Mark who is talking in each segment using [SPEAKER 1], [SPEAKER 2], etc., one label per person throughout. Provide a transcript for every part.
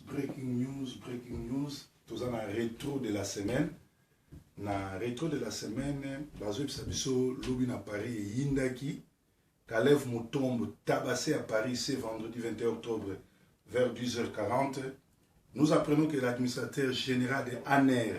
[SPEAKER 1] breaking news. Tous en rétro de la semaine. Na rétro de la semaine, Bazo Sabiso, Lobin à Paris et Yindaki. Kalev Moutombe tabassé à Paris ce vendredi 21 octobre vers 10h40. Nous apprenons que l'administrateur général de ANER,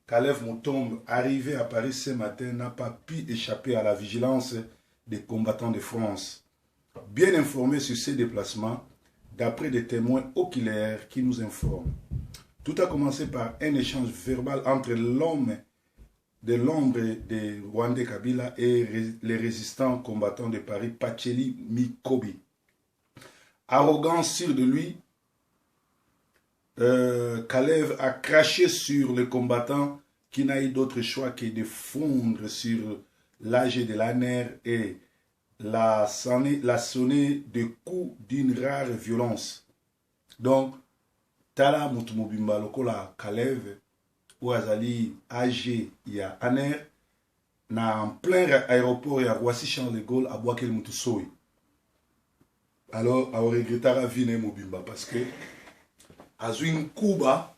[SPEAKER 1] Kalev Moutombe, arrivé à Paris ce matin, n'a pas pu échapper à la vigilance des combattants de France. Bien informés sur ces déplacements, d'après des témoins oculaires qui nous informent. Tout a commencé par un échange verbal entre l'homme de l'ombre de Rwandais Kabila et les résistants combattants de Paris, Pacheli Mikobi. Arrogant sûr de lui, Kalev a craché sur les combattants qui n'a eu d'autre choix que de fondre sur l'AG de l'ANER et la sonner de coups d'une rare violence. Donc, Tala Mutumobimba Lokola Kalev, ou Azali AG ya ANER, na en plein aéroport ya Roissy Charles de Gaulle à Boakel Mutusoy. Alors, on regrettera Vine Mobimba parce que Azu une Cuba,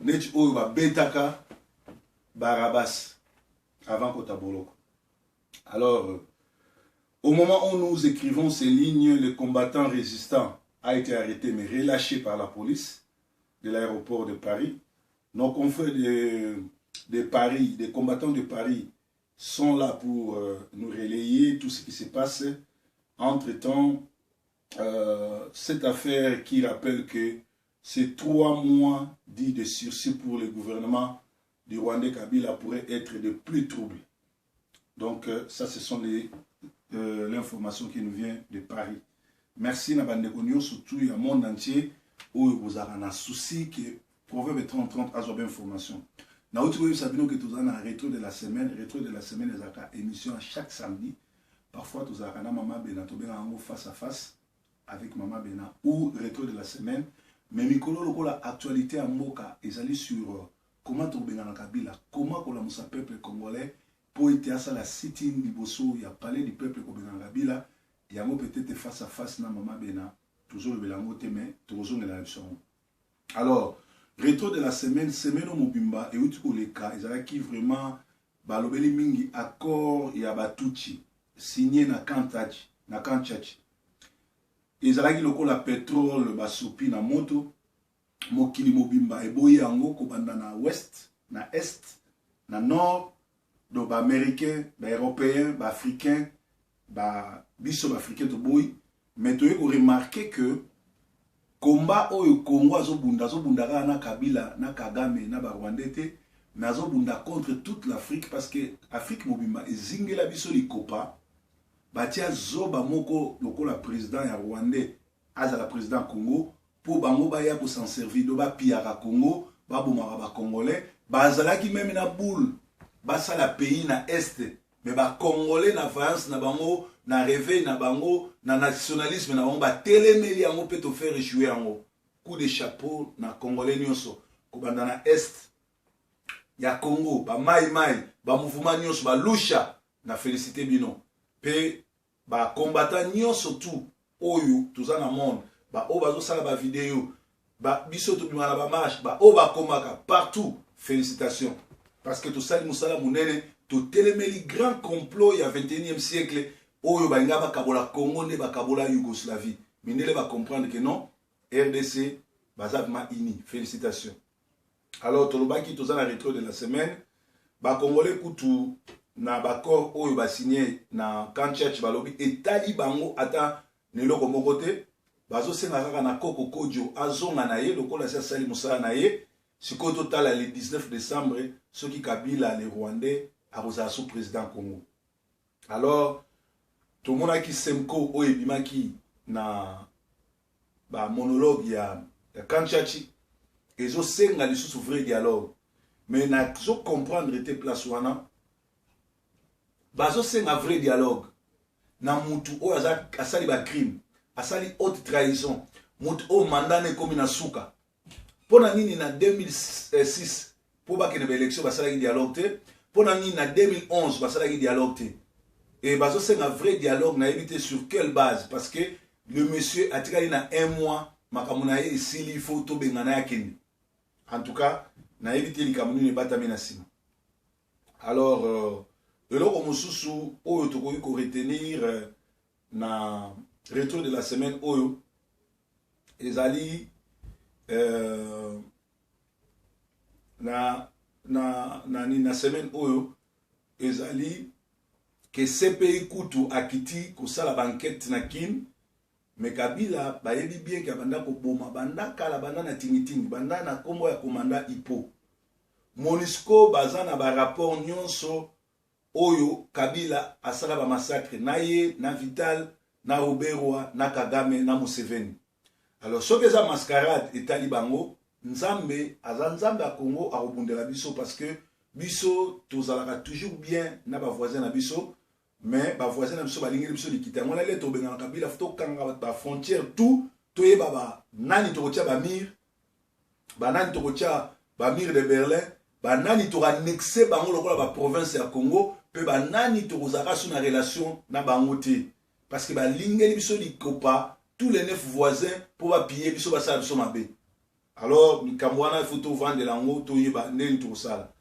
[SPEAKER 1] net Oba Betaka, Barabas, avant Kotaboloko. Alors, au moment où nous écrivons ces lignes, le combattant résistant a été arrêté mais relâché par la police de l'aéroport de Paris. Nos confrères de Paris, des combattants de Paris, sont là pour nous relayer tout ce qui se passe. Entre-temps, cette affaire qui rappelle que ces 3 mois dits de sursis pour le gouvernement du Rwandais Kabila pourraient être de plus troubles. Donc, ça, ce sont l'information qui nous vient de Paris. Merci, Nabandekonyo, surtout il y a le monde entier où vous avez un souci que Proverbe 30-30 a une information. Nous savons que nous avons un rétro de la semaine. Rétro de la semaine, nous avons une émission chaque samedi. Parfois, nous avons Maman Bena, nous avons face à face avec Maman Bena ou rétro de la semaine. Mais Mikolo, l'actualité à Moka, ils allaient sur comment tu as Kabila, comment le peuple congolais. Pour être à la sitting Liboso, il y a parlé du peuple Kabila, il y a peut-être face à face na Maman Bena, toujours le Belango mais toujours la leçon. Alors, rétro de la semaine au Mobimba et où les cas, ils ont qui vraiment balobeli mingi accord et abatuchi signé na Kanchachi. Ils ont qui loko la pétrole basupi na moto, mokili Mobimba et boye ango kobanda na ouest, na est, na nord. Donc, les Américains, les Européens, les Africains, les Africains, mais tu as remarqué que combat au Congo, na Kabila, na Kagame, na Rwandais, mais contre toute l'Afrique parce que l'Afrique mobimba est la biso li kopa, batia zoba moko loko la président ya Rwandais, aza la président Congo, pour bango baya pour s'en servir, do ba piara Congo, ba bomara ba Congolais, bazala qui même na boule. Basa la pays na est mais ba congolais na France na bango na réveil na bango na nationalisme na bango ba telemeli yango peut te faire échouer yango coup de chapeau na congolais nyonso ko banda na est ya Congo ba mai ba mouvement nyonso ba lusha na félicité bino pe ba combattant nyonso tout oyo toza na monde ba o bazo sala ba vidéo ba biso to bimana ba marche ba o ba komaka partout félicitations. Parce que tout ça, nous sommes tout téléméli grand complot il y a 21e siècle où il y a Kabola Congo et Kabola Yougoslavie. Mais il va comprendre que non, RDC, Bazavma Ini. Félicitations. Alors, tout le monde qui est dans la rétro de la semaine, les Congolais Koutou, na bakor où il va signer na Kanchach Balobi et Talibango ata Nelo Komokote, Bazo Senaka na Koko Kodjo, Azonga na ye, le Kola Sali Moussa na ye. Si au total, le 19 décembre, ceux qui Kabila, les Rwandais, a sous président Congo. Alors, tout le monde qui semko ou ebimaki na monologue ya Kanchachi, ils ont senga les sous vrai dialogue. Mais na zo comprendre tes places wana, bazo senga vrai dialogue. Na mutu o asali ba crime, asali haute trahison, mutu o mandane komi na suka. Pour nini na 2006 pour ba kene élection basala ki dialogue pour nini na 2011 basala ki dialogue et bazo c'est un vrai dialogue na éviter sur quelle base parce que le monsieur a tiré na 1 mois makamuna ye esili faut to bengana ya kende. En tout cas, na évité les kamuni ne batami na sima. Alors eloko mosusu oyo tokoki ko retenir na retour de la semaine oyo ezali na semaine oyo ezali que CPI kutu akiti kosala banquête na kin mais Kabila bayebi bien que banda ko boma banda kala banda na tingitingi banda na kombo ya komanda Ipo MONUSCO bazana ba rapport nyonso oyo Kabila asala ba massacre na ye na Vital na Ruberwa na Kagame na Museveni. Alors ce que ça mascarade et talibango Nzambe azanzambe a Congo a rebondela biso parce que biso tozalaka toujours bien na ba voisin na biso mais ba voisin na biso balingi biso likita ngona le to benga Kabila futo kanga ba frontière tout toye baba nani to kotia ba mir ba nani to kotia ba mir de Berlin ba nani to annexer bango lokola ba province ya Congo pe ba nani to kozaka sur na relation na bango te parce que ba lingeli biso likopa tous les 9 voisins pour ba piller biso ba sa biso mabe. Alors, il faut tout vendre de l'ango, tout y va, tout ça.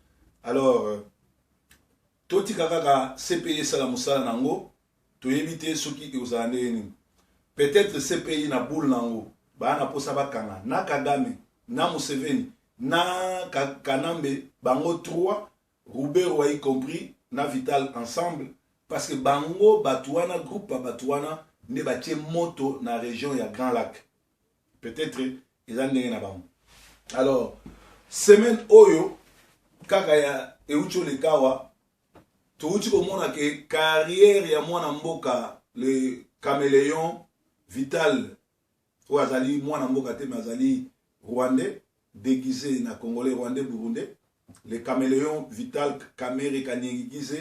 [SPEAKER 1] Alors, tout y kaka CPI sala musala nango, tout éviter ce qui est aux peut-être CPI na boule nango, ba na posa ba kanga, na Kagame, na Museveni, na Kanambe, bango 3, Ruberwa y compris, na Vital ensemble, parce que bango Batouana, groupe Batouana, ne batie moto na région ya Grand Lac. Peut-être alors semaine oyo kaka ya eucho lekawa touchi komona ke carrière ya mwana mboka le caméléon Vital ou azali mwana mboka te mazali rwandais déguisé na congolais rwandais burundais le caméléon Vital Kamere kaningise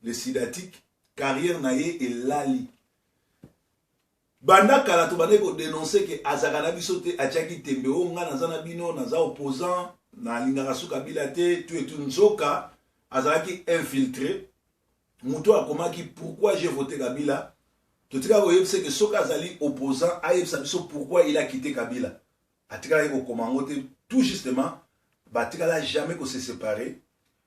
[SPEAKER 1] le sidatique carrière na ye elali banda kala to bande ko dénoncer que azakana bisote achaki tembe o nga nazana bino naza opposant na lingaka suka bilate tout et tout nzoka azaki infiltré muto akomaki pourquoi j'ai voté Kabila to tika ko yebse que soka azali opposant ayebsa biso pourquoi il a quitté Kabila atika ko komangote tout justement batika la jamais ko se séparer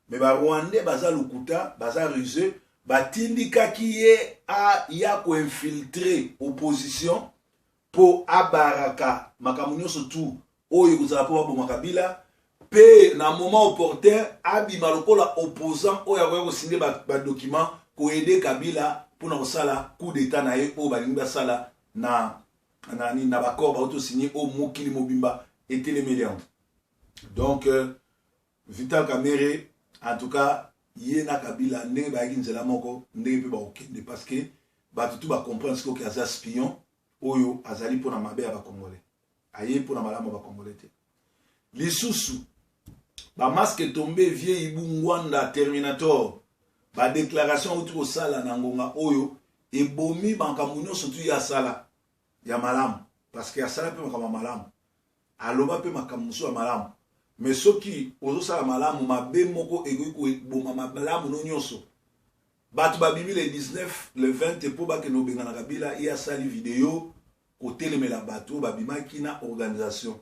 [SPEAKER 1] mais ba Rwandais baza lukuta baza rusé batindika kiye a ya ko infiltrer opposition pour abaraka makamunyo surtout oyo kuzala po bo Kabila pe na moment opportun abima lokola opposant oyo ko signer ba document ko aider Kabila pour na sala coup d'état na ye o balingi basala na ba corps ba auto signer au mokili mobimba était les médias. Donc Vital Kamere en tout cas yena Kabila ndenge ba nzela moko ndenge pe ba okende parce que ba tout ba comprendre ce que aza spion oyo azali pona mabe ya ba congolais aye pona malama ba congolais te lisusu ba masque tombé vieille bungwanda Terminator ba déclaration outi ko sala na ngonga oyo ebomi bankamunyo surtout ya sala ya malamu parce que ya sala pe makama malamu aloba pe makamuso ya malamu mais ce qui ozo sala malamu mabe moko egoiko boma malamu no nyonso batu babimi le 19 le 20 po ba ke no benga na Kabila ya sali vidéo côté le mela bato babima kina organisation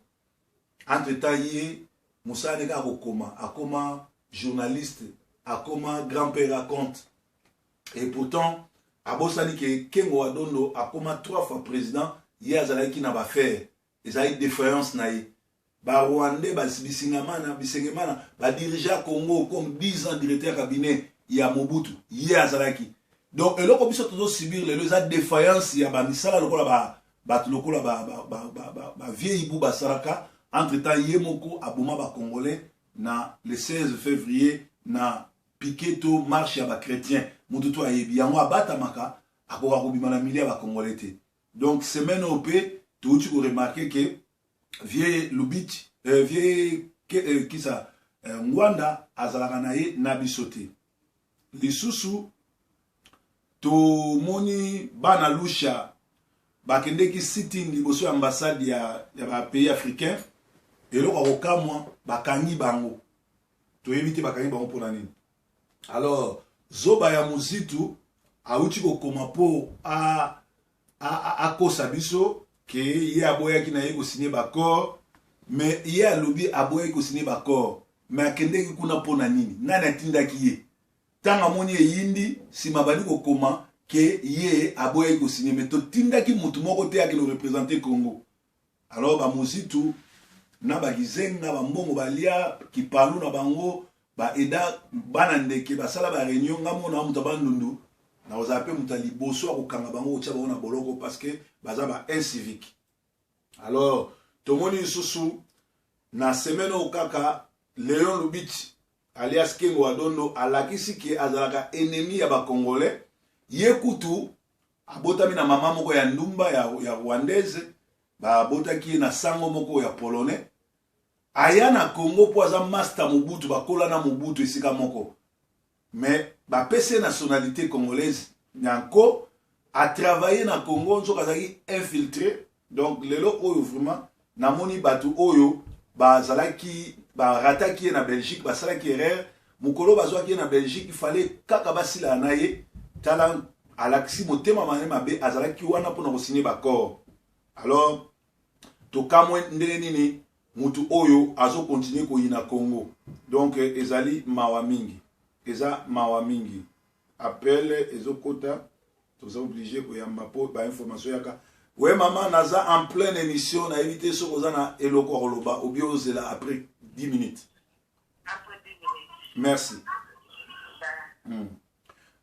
[SPEAKER 1] entre temps yé Moussa Neka akoma journaliste akoma grand-père raconte et pourtant abosani ke Kengo Adondo akoma 3 fois président ya zalaki na ba faire ezali défaillance na ye ba Rwandais bisingamana bisengemana ba dirigeant Congo comme 10 ans directeur cabinet ya Mobutu ya zalaki donc eloko biso tozo subir le za défaillance ya ba misala lokola ba lokola ba vieille ibu ba saraka entre temps yemoko aboma ba congolais na le 16 février na piqueto marche ya ba chrétien mututu ayebi yango abata maka akoka kobima na milia ba congolais te donc semaine op tu ko remarquer que vieille lubiti vieille kisa ngwanda azalaka na ye na bisote lisusu to moni bana lusha bakendeki sitting liboso ambassade ya ba pays africain eloko kokamwa bakangi bango to éviter bakangi bango pona nini alors zoba ya muzitu auti kokoma po a kosa biso que ye aboya ki na ye ko signer d'accord mais ye alobi aboya ko signer d'accord mais akende ki kuna pona nini nani atindaki ye tanga moni yindi sima bali ko koma que ye aboya ko signer mais to tindaki mutu moko te akelo représenter Congo alors ba musitu na ba gizenga ba mbongo balia ki palu na bango ba eda bana ndeke basala ba réunion ngamo na mutu bandundu na ozape mutu liboso akokanga bango otia bango na boloko parce que baza ba incivique alors tomoni susu na semaine okaka Léon Lubitsch alias Kengo Adondo alakisi ki azalaka ennemi ya ba congolais ye kutu abotami na mama moko ya ndumba ya rwandaise ba botaki na sango moko ya polonais aya na Congo po aza master Mobutu bakola na Mobutu esika moko mais ba pese nationalité congolaise nyanko a travaillé na Congo nso kazaki infiltré donc lelo oyo vraiment namoni batu oyo bazalaki barataki na Belgique basalaki erreur mukolo bazwaki na Belgique il fallait kaka basila na ye tala alaksi motema mane mabe azalaki wana pona ko signer d'accord alors to kamwe ndenge nini mutu oyo azo continuer ko yina Congo donc ezali mawa mingi eza mawa mingi appel ezokota toza obligé ko yamba po ba information yaka ouais maman naza en pleine émission na éviter ce qu'on a eloko roloba ou bien là après 10 minutes
[SPEAKER 2] après 10 minutes
[SPEAKER 1] merci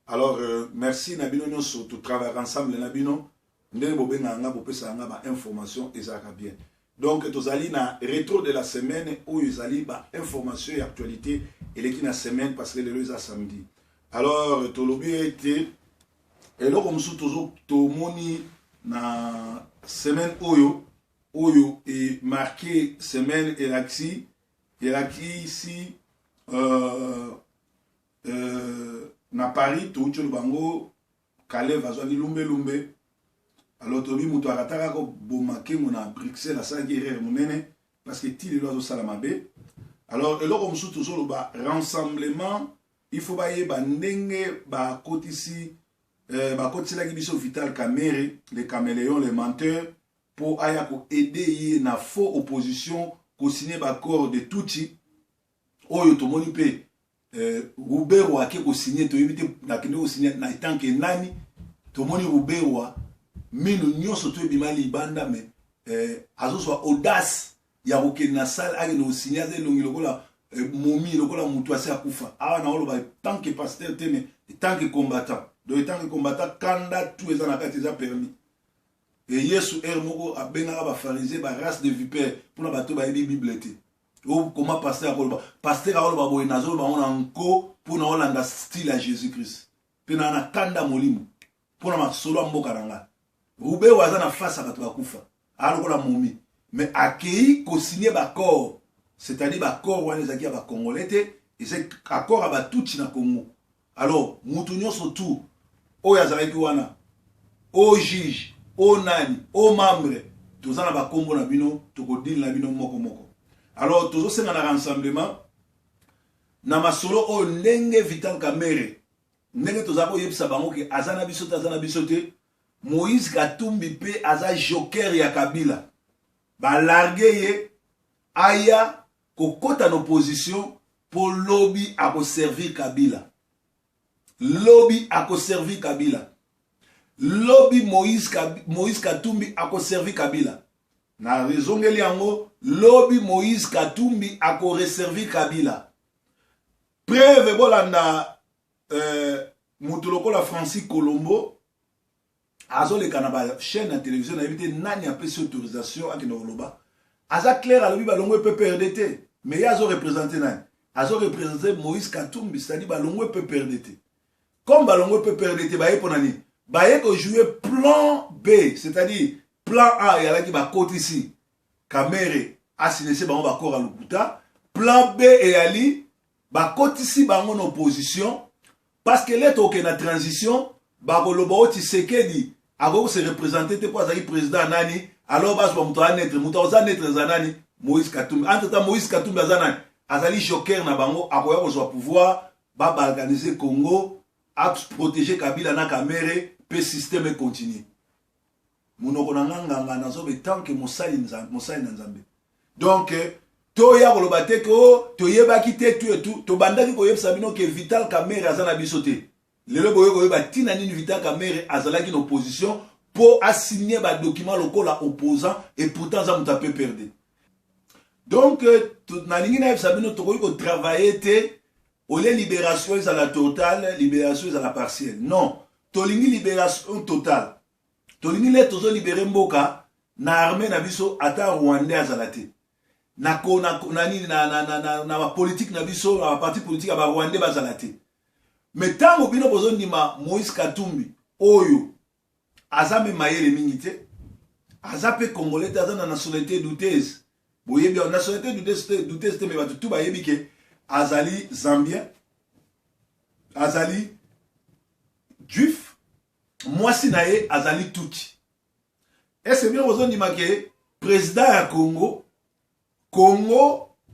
[SPEAKER 1] alors merci Nabino nyonso to travailler ensemble Nabino ndenge bobenga nga bopesa nga ba information ezaka bien donc tozali na rétro de la semaine où ezali ba information et actualité eleki na semaine parce que le leza samedi alors tolobi été eloko musu tozo tomoni na semaine oyo est marqué semaine elaki ici na Paris tout le bango kale vazwaki lumbe alors tobi mutu akataka ko bomake na Bruxelles asa guerre monene parce que tili lozo sala mabe alors eloko musu tozo ba rassemblement il faut ba yeba ndenge ba kotisi bakotila ki biso Vital Kamerhe les caméléons les menteurs pour aya ko aider na faux opposition ko signer d'accord de Tutsi oyo tomoni pe Ruberwa ke ko signer to yibite na kende ko signer na tanke nani tomoni Ruberwa minu nyonso to bimali banda mais azo so audace ya ko na salle age no signer de longi lokola momi lokola mutu asa kufa awa na oloba tanke pasteur teme tanke combattant donc tant que combattant kanda tout les anakati déjà permis et Yesu moko abenga ba pharisé ba race de vipère pour na bato ba bible té ou comment pasteur akoloba boy nazo ba on anko pour na olanda style à Jésus-Christ pe na kanda molimo pour na masolo mboka nanga ube waza na face à bato bakufa alokola momi mais akei ko signer ba corps c'est-à-dire ba corps wana ezaki ba congolais té et c'est accord aba tout na Congo alors mutu nyonso tout oyo azalaki wana o juge o nani o membre tozana ba kombo na bino tokodile na bino moko alors tozosenga na rassemblement na masolo o ndenge Vital Kamerhe ndenge tozako yebisa bango ke azana biso te Moïse Katumbi pe aza joker ya Kabila ba largue ye aya kokota na opposition pour lobby a ko servir Kabila lobby a ko servi Kabila. Lobby Moïse Katumbi a ko servi Kabila. Na raison ngeli yango lobby Moïse Katumbi a ko reservi Kabila. Preuve bolanda mutuloko la Francis Colombo azo le kanaba chaîne de télévision na évité nani a pris autorisation à Kinoloba. Aza clair à lui balongo PPRDT mais azo représenter nani. Azo représenter Moïse Katumbi c'est-à-dire balongo PPRDT. Comme Balongo peut perdre des bails pour l'année, baille que jouer plan B, c'est-à-dire plan A, il y a là qui va côté ici, Kamerhe a signé ce bango bakor à l'Ukuta, plan B et Ali, ba côté ici bango en opposition, parce que là toke na transition, bako lobo Tshisekedi, ako se représenter te quoi ça président nani, alors bas ba muta netre zanani, Moïse Katumbi, entre-temps Moïse Katumbi azanani, azali joker na bango, akoya ko pouvoir ba organiser Congo. À protéger Kabila na Kamerhe, le système continue. munoko na nganga nazo be tant que mosali na nzambe. Donc toya koloba te ko toyebaki te tu et tout to bandaki ko yebisa bino ke Vital Kamerhe azana biso te. Lelo boye ko yeba tina nini Vital Kamerhe azalaki en opposition pour assigner ba document lokola opposant et pourtant ça muta peut perdre. Donc na lingi na yebisa bino to ko travailler te ole libération à la totale, libération à la partielle. Non, tolingi libération totale. Tolingi le tozo libérer mboka na armée na biso ata Rwandais azalate. Na politique na biso, na parti politique aba Rwandais bazalate. Mais tango bino bozo ndima Moïse Katumbi oyo azame mayele mingi te. Azape congolais azana nationalité douteuse. Boye bien nationalité douteuse te me batu tout ba yebi ke azali Zambien, azali Juif, mwasi na ye azali Tutsi. Est-ce bien vous dit que président ya Congo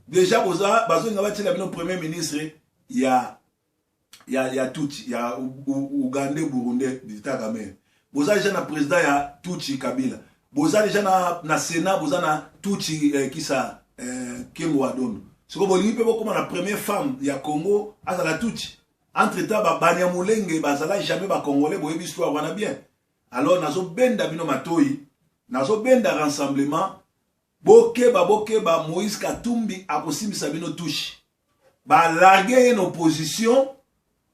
[SPEAKER 1] déjà bazo ngabati la bino premier ministre ya Tutsi, ya Uganda Burundi Vital Kamerhe. Boza déjà na président ya Tutsi Kabila. Boza déjà na Sénat boza na Tutsi kisa Kengo Adondo. Ce que vous voyez, la première femme du Congo, à la Tutsi. Entre-temps, Banyamulenge, Bazala, jamais ba Congolais, vous voyez l'histoire, on a bien. Alors, nazo benda bino matoi, nazo benda rassemblement, bokeba, Moïse Katumbi, akosim sabino touche. Ba larguer une opposition,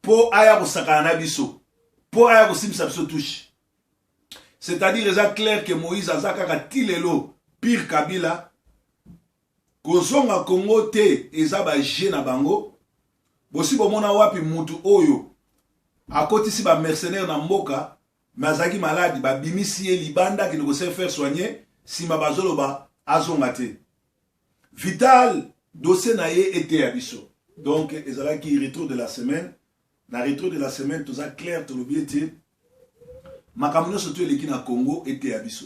[SPEAKER 1] pour aya kosakana biso, pour aya kosim sabino touche. C'est-à-dire, c'est clair que Moïse azaka tilelo, pire Kabila, Kozonga Congo te eza ba na bango bosi bomona wapi mutu oyo akotisi ba mercenaire na mboka mazaki maladi ba bimisi ye libanda ki ne se faire soigner sima bazoloba azonga te. Vital dossier na ye était à biso. Donc ezala ki retour de la semaine na retour de la semaine tout ça clair to l'objectif makamino surtout eleki na Congo était à biso.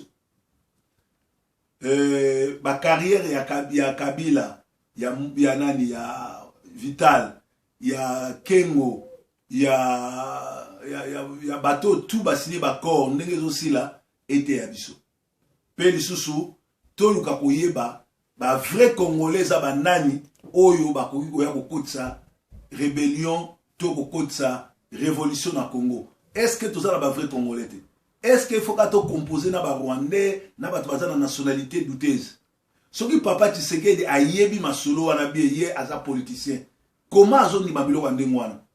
[SPEAKER 1] Ba carrière ya Kabila ya nani ya Vital ya Kengo ya bateau tout basini ba corps ndenge aussi là était à biso pe lisusu to luka koyeba ba vrai congolais za ba nani oyo ba koki koya kokotsa rébellion to kokotsa révolution na Congo. Est-ce que tout ça ba vrai congolais? Est-ce qu'il faut que tu composes na ba Rwandais na ba na nationalité douteuse? Ce qui papa Tshisekedi a yebi masolo wana bien ye aza politicien. Comment azoni babilo kwa ndengwana?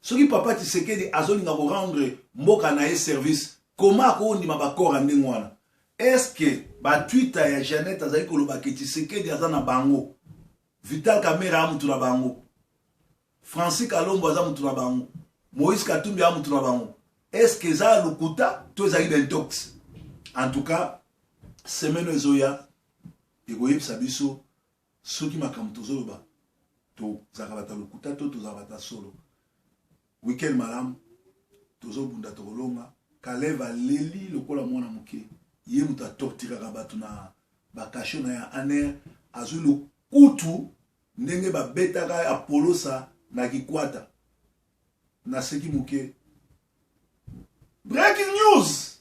[SPEAKER 1] Ce qui papa Tshisekedi azoni nga rendre mboka na ye service. Comment ko ndima ba corps ndengwana? Est-ce que ba Twitter ya Jeannette azali koloba ke Tshisekedi azana bango? Vital Kamerhe amutu na bango. Francis Kalombo aza mutu na bango. Moïse Katumbi amutu na bango. Est-ce que ça lukuta tous les intox? En tout cas, semaine ezoya egoyeb sabiso soki makam tozoloba to zakabata lukuta to tozabata solo. Weekend malam tozobunda tolonga kaleva leli lokola mwana muke ye muta tortira rabatu na bakasho na ya aner azulu kutu ndenge ba betaka apolosa na kikwata na seki muke. Breaking news!